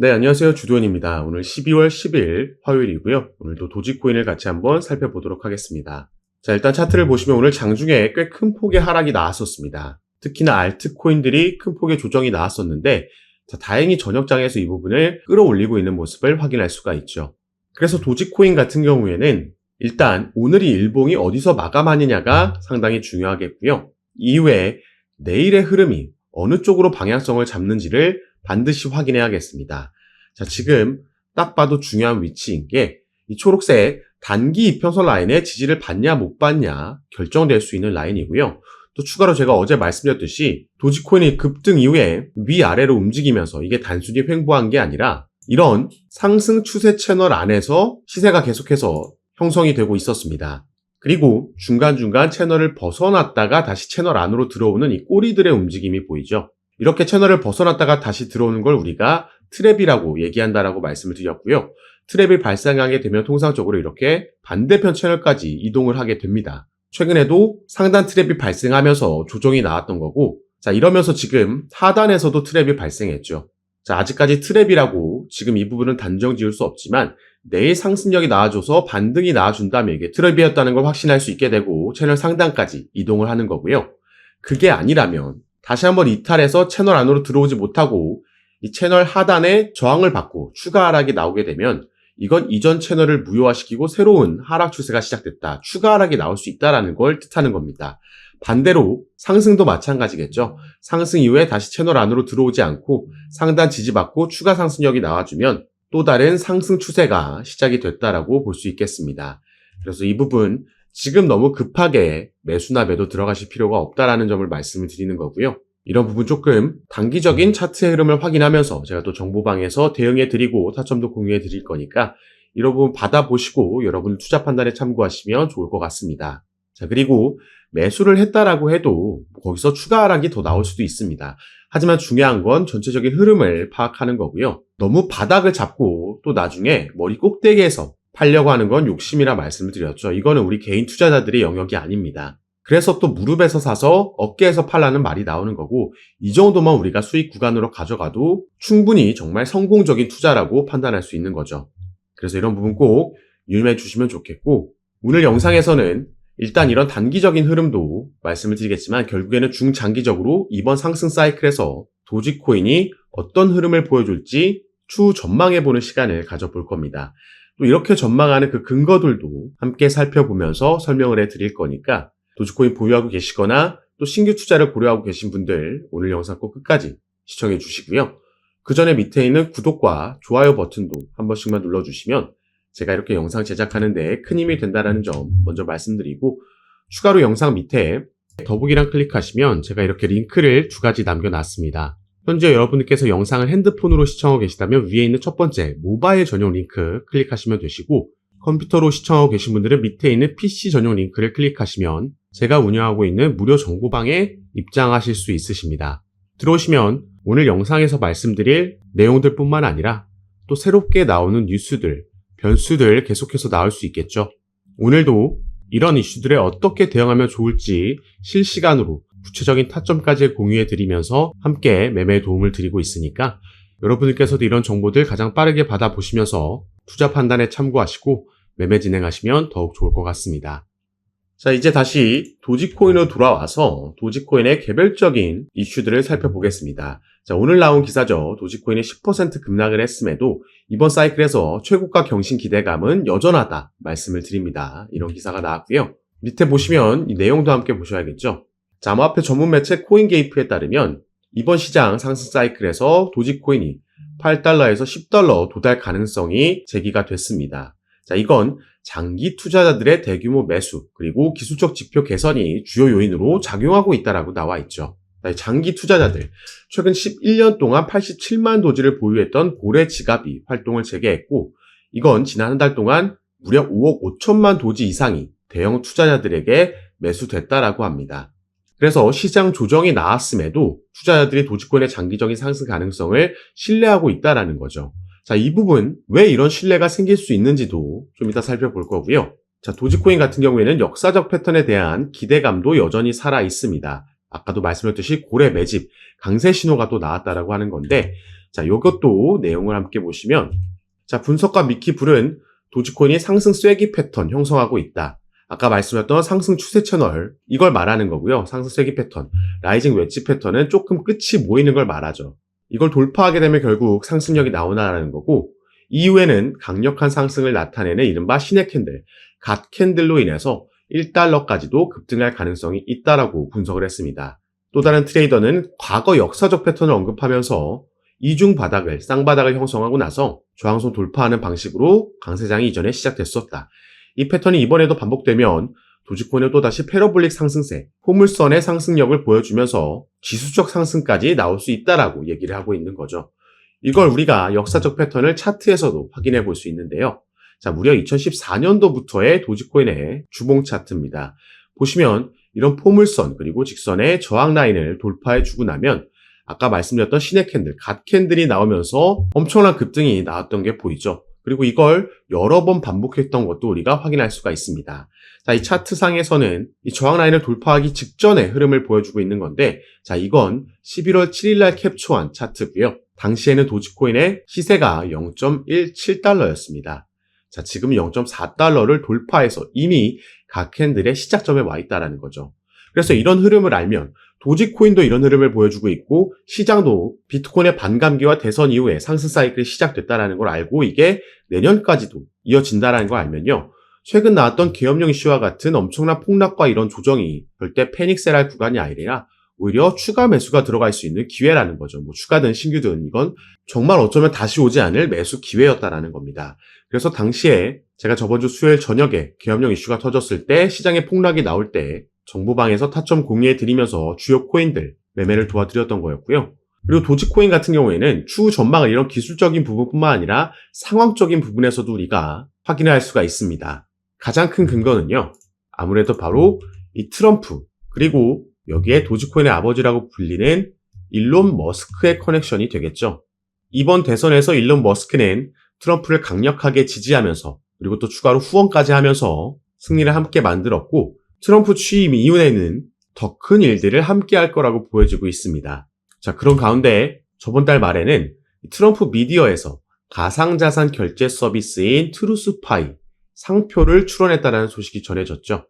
네, 안녕하세요. 주도현입니다. 오늘 12월 10일 화요일이고요. 오늘도 도지코인을 같이 한번 살펴보도록 하겠습니다. 자, 일단 차트를 보시면 오늘 장중에 꽤 큰 폭의 하락이 나왔었습니다. 특히나 알트코인들이 큰 폭의 조정이 나왔었는데, 자, 다행히 저녁장에서 이 부분을 끌어올리고 있는 모습을 확인할 수가 있죠. 그래서 도지코인 같은 경우에는 일단 오늘이 일봉이 어디서 마감하느냐가 상당히 중요하겠고요. 이후에 내일의 흐름이 어느 쪽으로 방향성을 잡는지를 반드시 확인해야겠습니다. 자, 지금 딱 봐도 중요한 위치인 게 이 초록색 단기 이평선 라인의 지지를 받냐 못 받냐 결정될 수 있는 라인이고요. 또 추가로 제가 어제 말씀드렸듯이 도지코인이 급등 이후에 위아래로 움직이면서 이게 단순히 횡보한 게 아니라 이런 상승 추세 채널 안에서 시세가 계속해서 형성이 되고 있었습니다. 그리고 중간중간 채널을 벗어났다가 다시 채널 안으로 들어오는 이 꼬리들의 움직임이 보이죠. 이렇게 채널을 벗어났다가 다시 들어오는 걸 우리가 트랩이라고 얘기한다라고 말씀을 드렸고요. 트랩이 발생하게 되면 통상적으로 이렇게 반대편 채널까지 이동을 하게 됩니다. 최근에도 상단 트랩이 발생하면서 조정이 나왔던 거고, 자, 이러면서 지금 하단에서도 트랩이 발생했죠. 자, 아직까지 트랩이라고 지금 이 부분은 단정 지을 수 없지만 내일 상승력이 나와줘서 반등이 나와준다면 이게 트랩이었다는 걸 확신할 수 있게 되고 채널 상단까지 이동을 하는 거고요. 그게 아니라면 다시 한번 이탈해서 채널 안으로 들어오지 못하고 이 채널 하단에 저항을 받고 추가 하락이 나오게 되면 이건 이전 채널을 무효화시키고 새로운 하락 추세가 시작됐다. 추가 하락이 나올 수 있다는 걸 뜻하는 겁니다. 반대로 상승도 마찬가지겠죠. 상승 이후에 다시 채널 안으로 들어오지 않고 상단 지지받고 추가 상승력이 나와주면 또 다른 상승 추세가 시작이 됐다라고 볼 수 있겠습니다. 그래서 이 부분 지금 너무 급하게 매수나 매도 들어가실 필요가 없다라는 점을 말씀을 드리는 거고요. 이런 부분 조금 단기적인 차트의 흐름을 확인하면서 제가 또 정보방에서 대응해 드리고 타점도 공유해 드릴 거니까 이런 부분 받아보시고 여러분 투자 판단에 참고하시면 좋을 것 같습니다. 자, 그리고 매수를 했다라고 해도 거기서 추가 하락이 더 나올 수도 있습니다. 하지만 중요한 건 전체적인 흐름을 파악하는 거고요. 너무 바닥을 잡고 또 나중에 머리 꼭대기에서 팔려고 하는 건 욕심이라 말씀을 드렸죠. 이거는 우리 개인 투자자들의 영역이 아닙니다. 그래서 또 무릎에서 사서 어깨에서 팔라는 말이 나오는 거고 이 정도만 우리가 수익 구간으로 가져가도 충분히 정말 성공적인 투자라고 판단할 수 있는 거죠. 그래서 이런 부분 꼭 유념해 주시면 좋겠고 오늘 영상에서는 일단 이런 단기적인 흐름도 말씀을 드리겠지만 결국에는 중장기적으로 이번 상승 사이클에서 도지코인이 어떤 흐름을 보여줄지 추후 전망해보는 시간을 가져볼 겁니다. 또 이렇게 전망하는 그 근거들도 함께 살펴보면서 설명을 해드릴 거니까 도지코인 보유하고 계시거나 또 신규 투자를 고려하고 계신 분들 오늘 영상 꼭 끝까지 시청해 주시고요. 그 전에 밑에 있는 구독과 좋아요 버튼도 한 번씩만 눌러주시면 제가 이렇게 영상 제작하는데 큰 힘이 된다는 점 먼저 말씀드리고 추가로 영상 밑에 더보기란 클릭하시면 제가 이렇게 링크를 두 가지 남겨놨습니다. 현재 여러분께서 영상을 핸드폰으로 시청하고 계시다면 위에 있는 첫 번째 모바일 전용 링크 클릭하시면 되시고 컴퓨터로 시청하고 계신 분들은 밑에 있는 PC 전용 링크를 클릭하시면 제가 운영하고 있는 무료 정보방에 입장하실 수 있으십니다. 들어오시면 오늘 영상에서 말씀드릴 내용들 뿐만 아니라 또 새롭게 나오는 뉴스들, 변수들 계속해서 나올 수 있겠죠. 오늘도 이런 이슈들에 어떻게 대응하면 좋을지 실시간으로 구체적인 타점까지 공유해 드리면서 함께 매매에 도움을 드리고 있으니까 여러분들께서도 이런 정보들 가장 빠르게 받아보시면서 투자 판단에 참고하시고 매매 진행하시면 더욱 좋을 것 같습니다. 자, 이제 다시 도지코인으로 돌아와서 도지코인의 개별적인 이슈들을 살펴보겠습니다. 자, 오늘 나온 기사죠. 도지코인이 10% 급락을 했음에도 이번 사이클에서 최고가 경신 기대감은 여전하다 말씀을 드립니다. 이런 기사가 나왔고요. 밑에 보시면 이 내용도 함께 보셔야겠죠. 자, 암호화폐 전문 매체 코인게이프에 따르면 이번 시장 상승 사이클에서 도지코인이 $8에서 $10 도달 가능성이 제기가 됐습니다. 자, 이건 장기 투자자들의 대규모 매수 그리고 기술적 지표 개선이 주요 요인으로 작용하고 있다라고 나와 있죠. 장기 투자자들, 최근 11년 동안 87만 도지를 보유했던 고래 지갑이 활동을 재개했고 이건 지난 한 달 동안 무려 5억 5천만 도지 이상이 대형 투자자들에게 매수됐다라고 합니다. 그래서 시장 조정이 나왔음에도 투자자들이 도지코인의 장기적인 상승 가능성을 신뢰하고 있다라는 거죠. 자, 이 부분 왜 이런 신뢰가 생길 수 있는지도 좀 이따 살펴볼 거고요. 자, 도지코인 같은 경우에는 역사적 패턴에 대한 기대감도 여전히 살아 있습니다. 아까도 말씀드렸듯이 고래 매집, 강세 신호가 또 나왔다라고 하는 건데 자, 요것도 내용을 함께 보시면, 자, 분석가 미키 불은 도지코인이 상승 쐐기 패턴 형성하고 있다. 아까 말씀드렸던 상승 추세 채널, 이걸 말하는 거고요. 상승 쐐기 패턴, 라이징 웨지 패턴은 조금 끝이 모이는 걸 말하죠. 이걸 돌파하게 되면 결국 상승력이 나오나라는 거고, 이후에는 강력한 상승을 나타내는 이른바 신의 캔들, 갓 캔들로 인해서 1달러까지도 급등할 가능성이 있다라고 분석을 했습니다. 또 다른 트레이더는 과거 역사적 패턴을 언급하면서 이중 바닥을, 쌍바닥을 형성하고 나서 저항선 돌파하는 방식으로 강세장이 이전에 시작됐었다. 이 패턴이 이번에도 반복되면 도지코인은 또다시 패러볼릭 상승세, 포물선의 상승력을 보여주면서 지수적 상승까지 나올 수 있다라고 얘기를 하고 있는 거죠. 이걸 우리가 역사적 패턴을 차트에서도 확인해 볼 수 있는데요. 자, 무려 2014년도부터의 도지코인의 주봉 차트입니다. 보시면 이런 포물선 그리고 직선의 저항 라인을 돌파해 주고 나면 아까 말씀드렸던 신의 캔들, 갓 캔들이 나오면서 엄청난 급등이 나왔던 게 보이죠. 그리고 이걸 여러 번 반복했던 것도 우리가 확인할 수가 있습니다. 자, 이 차트상에서는 이 저항 라인을 돌파하기 직전의 흐름을 보여주고 있는 건데, 자, 이건 11월 7일 날 캡처한 차트고요. 당시에는 도지코인의 시세가 0.17달러였습니다. 자, 지금 0.4달러를 돌파해서 이미 각 캔들의 시작점에 와 있다는 거죠. 그래서 이런 흐름을 알면 도지코인도 이런 흐름을 보여주고 있고 시장도 비트코인의 반감기와 대선 이후에 상승 사이클이 시작됐다는 걸 알고 이게 내년까지도 이어진다는 걸 알면요. 최근 나왔던 계엄령 이슈와 같은 엄청난 폭락과 이런 조정이 절대 패닉셀할 구간이 아니라 오히려 추가 매수가 들어갈 수 있는 기회라는 거죠. 뭐 추가든 신규든 이건 정말 어쩌면 다시 오지 않을 매수 기회였다라는 겁니다. 그래서 당시에 제가 저번 주 수요일 저녁에 계엄령 이슈가 터졌을 때 시장에 폭락이 나올 때 정보방에서 타점 공유해 드리면서 주요 코인들 매매를 도와드렸던 거였고요. 그리고 도지코인 같은 경우에는 추후 전망을 이런 기술적인 부분뿐만 아니라 상황적인 부분에서도 우리가 확인할 수가 있습니다. 가장 큰 근거는요. 아무래도 바로 이 트럼프 그리고 여기에 도지코인의 아버지라고 불리는 일론 머스크의 커넥션이 되겠죠. 이번 대선에서 일론 머스크는 트럼프를 강력하게 지지하면서 그리고 또 추가로 후원까지 하면서 승리를 함께 만들었고 트럼프 취임 이후에는 더 큰 일들을 함께 할 거라고 보여지고 있습니다. 자, 그런 가운데 저번 달 말에는 트럼프 미디어에서 가상자산 결제 서비스인 트루스파이 상표를 출원했다는 소식이 전해졌죠.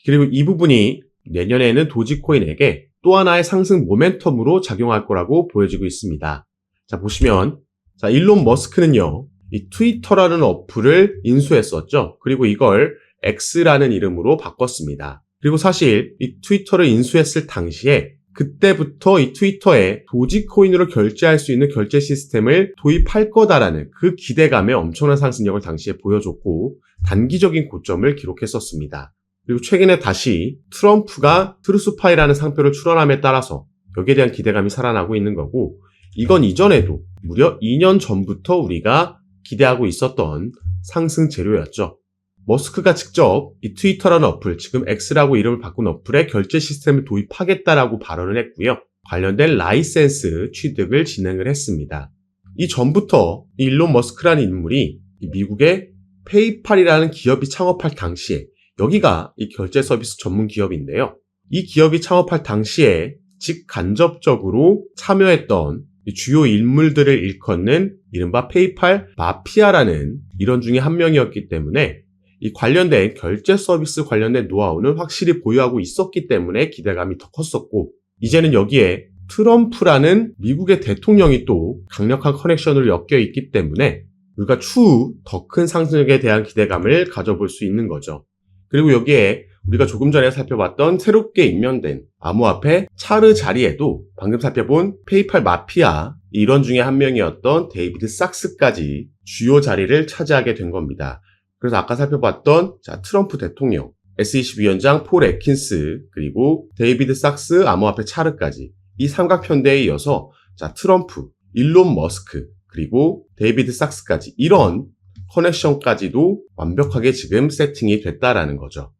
그리고 이 부분이 내년에는 도지코인에게 또 하나의 상승 모멘텀으로 작용할 거라고 보여지고 있습니다. 자, 보시면 자, 일론 머스크는요. 이 트위터라는 어플을 인수했었죠. 그리고 이걸 X라는 이름으로 바꿨습니다. 그리고 사실 이 트위터를 인수했을 당시에 그때부터 이 트위터에 도지코인으로 결제할 수 있는 결제 시스템을 도입할 거다라는 그 기대감에 엄청난 상승력을 당시에 보여줬고 단기적인 고점을 기록했었습니다. 그리고 최근에 다시 트럼프가 트루스파이라는 상표를 출원함에 따라서 여기에 대한 기대감이 살아나고 있는 거고 이건 이전에도 무려 2년 전부터 우리가 기대하고 있었던 상승 재료였죠. 머스크가 직접 이 트위터라는 어플, 지금 X라고 이름을 바꾼 어플에 결제 시스템을 도입하겠다라고 발언을 했고요. 관련된 라이센스 취득을 진행을 했습니다. 이 전부터 이 일론 머스크라는 인물이 미국의 페이팔이라는 기업이 창업할 당시에 여기가 이 결제 서비스 전문 기업인데요. 이 기업이 창업할 당시에 직간접적으로 참여했던 주요 인물들을 일컫는 이른바 페이팔 마피아라는 이런 중에 한 명이었기 때문에 이 관련된 결제 서비스 관련된 노하우는 확실히 보유하고 있었기 때문에 기대감이 더 컸었고 이제는 여기에 트럼프라는 미국의 대통령이 또 강력한 커넥션을 엮여 있기 때문에 우리가 추후 더 큰 상승력에 대한 기대감을 가져볼 수 있는 거죠. 그리고 여기에 우리가 조금 전에 살펴봤던 새롭게 임명된 암호화폐 차르 자리에도 방금 살펴본 페이팔 마피아 이런 중에 한 명이었던 데이비드 sak스까지 주요 자리를 차지하게 된 겁니다. 그래서 아까 살펴봤던 트럼프 대통령, SEC 위원장 폴 애킨스, 그리고 데이비드 sak스 암호화폐 차르까지 이 삼각편대에 이어서 트럼프, 일론 머스크, 그리고 데이비드 sak스까지 이런 커넥션까지도 완벽하게 지금 세팅이 됐다라는 거죠.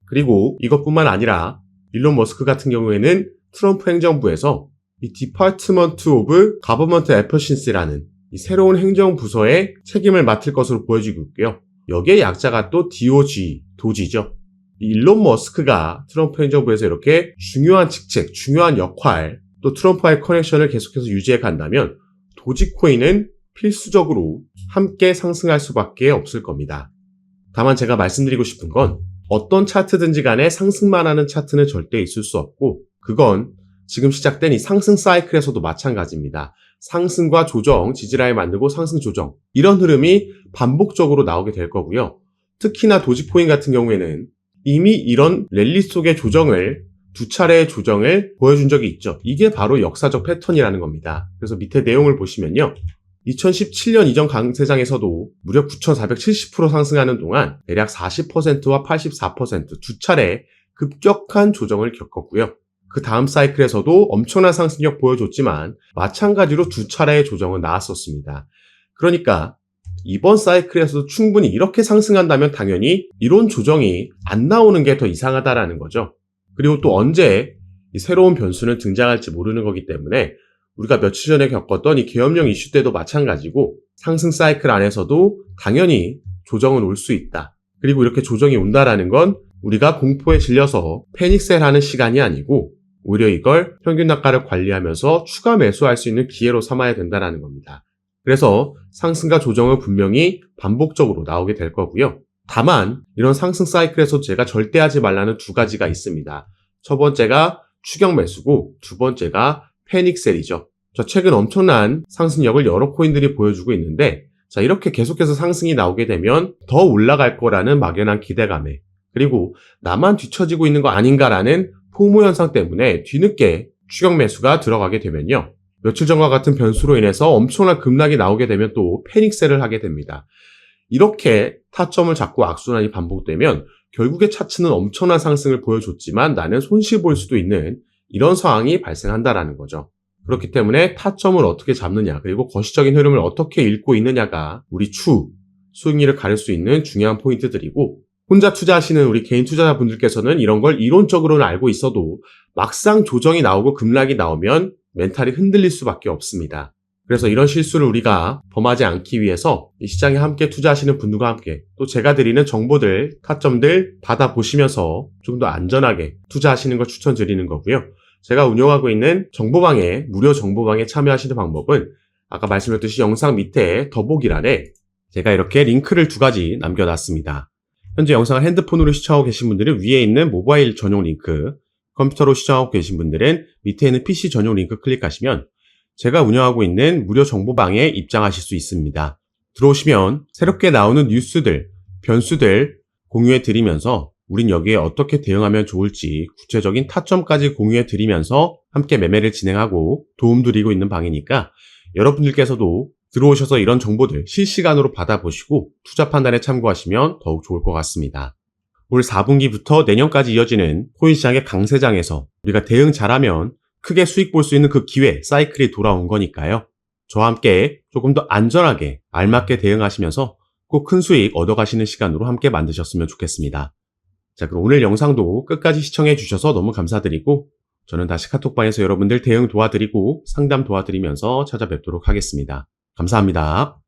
그리고 이것뿐만 아니라 일론 머스크 같은 경우에는 트럼프 행정부에서 이 Department of Government Efficiency라는 이 새로운 행정부서의 책임을 맡을 것으로 보여지고 있고요. 여기에 약자가 또 DOG, 도지죠. 일론 머스크가 트럼프 행정부에서 이렇게 중요한 직책, 중요한 역할, 또 트럼프와의 커넥션을 계속해서 유지해 간다면 도지코인은 필수적으로 함께 상승할 수밖에 없을 겁니다. 다만 제가 말씀드리고 싶은 건 어떤 차트든지 간에 상승만 하는 차트는 절대 있을 수 없고 그건 지금 시작된 이 상승 사이클에서도 마찬가지입니다. 상승과 조정, 지지라인 만들고 상승 조정 이런 흐름이 반복적으로 나오게 될 거고요. 특히나 도지코인 같은 경우에는 이미 이런 랠리 속의 조정을 두 차례의 조정을 보여준 적이 있죠. 이게 바로 역사적 패턴이라는 겁니다. 그래서 밑에 내용을 보시면요. 2017년 이전 강세장에서도 무려 9,470% 상승하는 동안 대략 40%와 84%두 차례 급격한 조정을 겪었고요. 그 다음 사이클에서도 엄청난 상승력 보여줬지만 마찬가지로 두 차례의 조정은 나왔었습니다. 그러니까 이번 사이클에서도 충분히 이렇게 상승한다면 당연히 이런 조정이 안 나오는 게 더 이상하다라는 거죠. 그리고 또 언제 이 새로운 변수는 등장할지 모르는 거기 때문에 우리가 며칠 전에 겪었던 이 계엄령 이슈 때도 마찬가지고 상승 사이클 안에서도 당연히 조정은 올 수 있다. 그리고 이렇게 조정이 온다라는 건 우리가 공포에 질려서 패닉셀하는 시간이 아니고 오히려 이걸 평균 단가를 관리하면서 추가 매수할 수 있는 기회로 삼아야 된다는 겁니다. 그래서 상승과 조정은 분명히 반복적으로 나오게 될 거고요. 다만 이런 상승 사이클에서 제가 절대 하지 말라는 두 가지가 있습니다. 첫 번째가 추격 매수고 두 번째가 패닉셀이죠. 최근 엄청난 상승력을 여러 코인들이 보여주고 있는데 이렇게 계속해서 상승이 나오게 되면 더 올라갈 거라는 막연한 기대감에 그리고 나만 뒤처지고 있는 거 아닌가라는 포모 현상 때문에 뒤늦게 추격 매수가 들어가게 되면요. 며칠 전과 같은 변수로 인해서 엄청난 급락이 나오게 되면 또 패닉셀을 하게 됩니다. 이렇게 타점을 잡고 악순환이 반복되면 결국에 차트는 엄청난 상승을 보여줬지만 나는 손실 볼 수도 있는 이런 상황이 발생한다라는 거죠. 그렇기 때문에 타점을 어떻게 잡느냐 그리고 거시적인 흐름을 어떻게 읽고 있느냐가 우리 수익률을 가릴 수 있는 중요한 포인트들이고 혼자 투자하시는 우리 개인 투자자분들께서는 이런 걸 이론적으로는 알고 있어도 막상 조정이 나오고 급락이 나오면 멘탈이 흔들릴 수밖에 없습니다. 그래서 이런 실수를 우리가 범하지 않기 위해서 이 시장에 함께 투자하시는 분들과 함께 또 제가 드리는 정보들, 타점들 받아보시면서 좀 더 안전하게 투자하시는 걸 추천드리는 거고요. 제가 운영하고 있는 정보방에 무료 정보방에 참여하시는 방법은 아까 말씀드렸듯이 영상 밑에 더보기란에 제가 이렇게 링크를 두 가지 남겨놨습니다. 현재 영상을 핸드폰으로 시청하고 계신 분들은 위에 있는 모바일 전용 링크, 컴퓨터로 시청하고 계신 분들은 밑에 있는 PC 전용 링크 클릭하시면 제가 운영하고 있는 무료 정보방에 입장하실 수 있습니다. 들어오시면 새롭게 나오는 뉴스들, 변수들 공유해 드리면서 우린 여기에 어떻게 대응하면 좋을지 구체적인 타점까지 공유해 드리면서 함께 매매를 진행하고 도움 드리고 있는 방이니까 여러분들께서도 들어오셔서 이런 정보들 실시간으로 받아보시고 투자 판단에 참고하시면 더욱 좋을 것 같습니다. 올 4분기부터 내년까지 이어지는 코인 시장의 강세장에서 우리가 대응 잘하면 크게 수익 볼 수 있는 그 기회, 사이클이 돌아온 거니까요. 저와 함께 조금 더 안전하게 알맞게 대응하시면서 꼭 큰 수익 얻어가시는 시간으로 함께 만드셨으면 좋겠습니다. 자, 그럼 오늘 영상도 끝까지 시청해 주셔서 너무 감사드리고 저는 다시 카톡방에서 여러분들 대응 도와드리고 상담 도와드리면서 찾아뵙도록 하겠습니다. 감사합니다.